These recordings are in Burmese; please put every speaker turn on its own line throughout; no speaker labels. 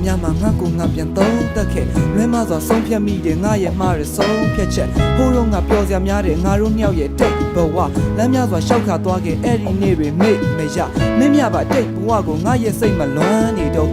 များမှာငါကိုငါပြန်သုံးတက်ခဲ့လွဲမစွာဆုံးဖြတ်မိတယ်ငါရဲ့မှားရဆုံးဖြတ်ချက်ဟိုးတော့ငါပျော်စရာများတယ်ငါတို့နှစ်ယောက်ရဲ့တိတ်ဘဝလမ်းများစွာရှောက်ခါသွားခဲ့အဲ့ဒီနေ့တွေမေ့မရမင်းမြပါတိတ်ဘဝကိုငါရဲ့စိတ်မှာလွမ်းနေတော့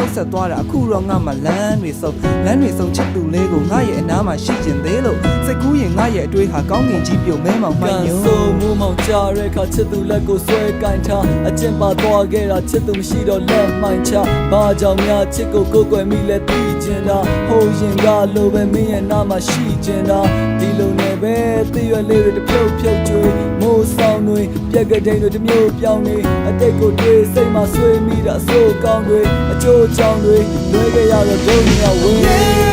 နှုတ်ဆက်သွားတာအခုတော့ငါမှလမ်းတွေဆုံးချစ်သူလေးကိုငါရဲ့အနားမှာရှိကျင်သေးလို့စိတ်ကူးရင်ငါရဲ့အတွေးဟာကောင်းကင်ကြီးပြုတ်မဲမောင်မှန်ညို့
ဆိုမိုးမောင်ကြားတဲ့ခါချစ်သူလက်ကိုဆွဲကင်ထားအကျင့်ပါသွားခဲ့တာချစ်သူမရှိတော့လက်မှန်ချဘာကြောင့်များချစ်ကိုကိုယ်ကွယ်မိလဲသိကျင်တာဟိုရင်ကလိုပဲမင်းရဲ့နားမှာရှိကျင်တာဒီလိုနဲ့ပဲတည့်ရွယ်လေးတွေတပြုတ်ကျွေးမိုးဆောင်တွေပြက်ကတိန်တွေတမျိုးပြောင်းနေအတိတ်ကိုတွေးစိတ်မှာဆွေးမိတာအဆိုးကောင်းတွေအကျိုးချောင်းတွေလွဲခဲ့ရတော့ဒုညဝေး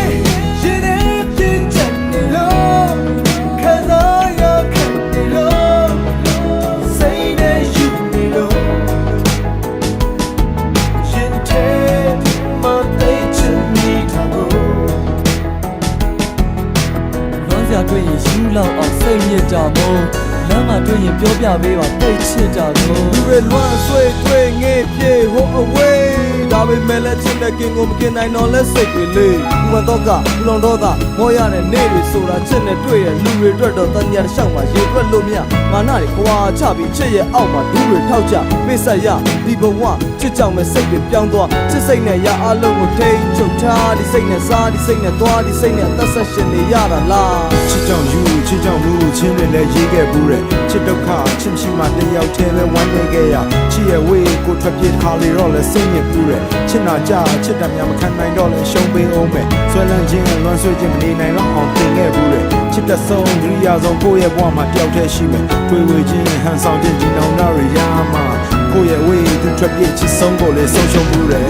တွေ့ရင်ယူလောက်အောင်စိတ်ညစ်ကြမို့လမ်းမှာတွေ့ရင်ပြောပြပေးပါတိတ်ချစ်ကြကို
လူတွေလွမ်းဆွေးတွေ့ငေးပြေဟို away ဒါပေမဲ့လက်ချစ်တဲ့ကင်ကိုမကင်နိုင်တော့လက်စိတ်တွေလေးဥပတော့ကလူလုံးတော့တာမောရတဲ့နေတွေဆိုတာချစ်နဲ့တွေ့ရဲ့လူတွေအတွက်တော့တန်ညာတစ်လျှောက်မှာရေတွက်လို့မရမာနတွေခွာချပြီးချစ်ရဲ့အောက်မှာဒူးတွေထောက်ချပိတ်ဆက်ရဒီဘဝချစ်ကြောင်မဲ့စိတ်တွေပြောင်းသွားချစ်စိတ်နဲ့ရအလုံးကိုထိန်းချုပ်ထားဒီစိတ်နဲ့စားဒီစိတ်နဲ့သွားဒီစိတ်နဲ့အသက်ဆက်ရှင်နေရတာလားချစ်ကြောင်ယူချစ်ကြောင်မှုချင်းတွေလည်းရေးခဲ့ဘူးတဲ့ချစ်ဒုက္ခချစ်ရှိမှတယောက်တည်းပဲဝမ်းနေခဲ့ရချစ်ရဲ့ဝေးကိုထွက်ပြေးခါလေတော့လဲစိတ်ညစ်ဘူးတဲ့ချစ်နာကြချစ်တမ်းများမခံနိုင်တော့လဲရှုံးပေးအောင်ပဲဆွဲလန်းခြင်းလွန်ဆွေးခြင်းမနေနိုင်တော့အောင်တင်ခဲ့ဘူးတဲ့ချစ်တဲ့ဆုံးဒုတိယဆုံးကိုယ့်ရဲ့ဘဝမှာတယောက်တည်းရှိမယ်တွေ့ဝေခြင်းဟန်ဆောင်ခြင်းဒီနောင်နာရရမှာကိုယ့်ရဲ့ဝေးသူထွက်ပြေးချစ်ဆုံးကိုလည်းဆုံးရှုံးဘူးတဲ့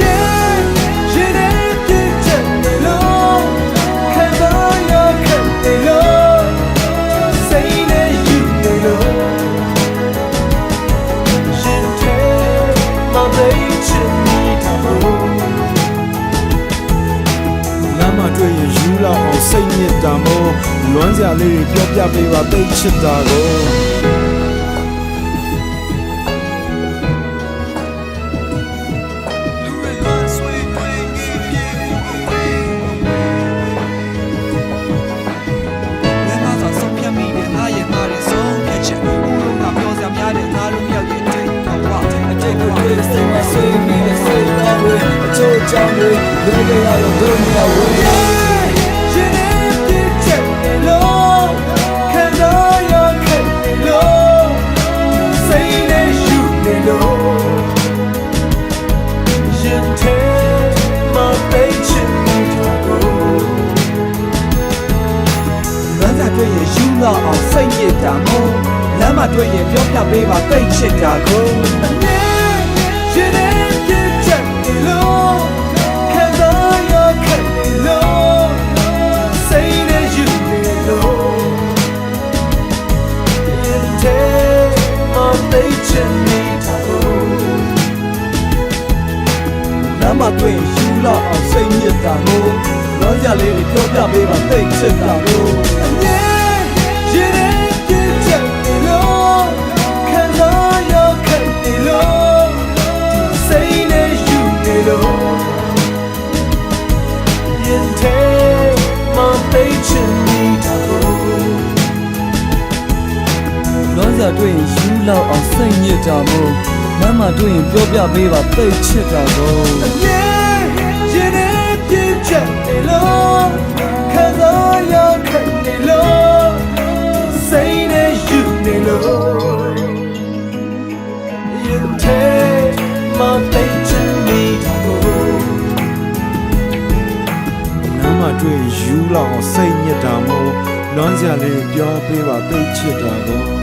တွေ့ရင်ယူလောက်အောင်စိတ်ညစ်တာမို့လွမ်းစရာလေးတွေပြောပြပေးပါသိချစ်တာကို
ကြောင့်တွေလွဲခဲ့ရတော့ဒုညဝေးရှင်နေပြည့်ချက်နေလို့ခံတော့ရခဲ့နေလို့စိတ်နဲ့ယူနေလို့ရင်ထဲမှာတိတ်ချင်နေတာကိုလမ်းသာတွေ့ရင်ယူလောက်အောင်စိတ်ညစ်တာမို့လမ်းမှာတွေ့ရင်ပြောပြပေးပါတိတ်ချစ်တာကိုရှင်နေပြည့်ချက်နေလို့မတွေ့ယူလောက်အောင်စိတ်ညစ်တာမို့လောကြလေးတွေပြောပြပေးပါသိချစ်တာမို့အမြဲရင်ထဲပြည့်ချက်နေလို့ခံစားရခဲ့နေလို့စိတ်နဲ့ယူနေလို့ရင်ထဲမှာသိချင်နေတာကိုလောကြတွေ့ယူလောက်အောင်စိတ်ညစ်တာမို့မမတွေ့ရင်ပြောပြပေးပါသိချစ်တာကိုအမြဲရင်ထဲပြည့်ချက်နေလို့ခံစားရခဲ့နေလို့စိတ်နဲ့ယူနေလို့ရင်ထဲမှာသိချင်နေတာကို
နားမတွေ့ယူလောက်အောင်စိတ်ညစ်တာမို့လွမ်းစရာလေးပြောပေးပါသိချစ်တာကို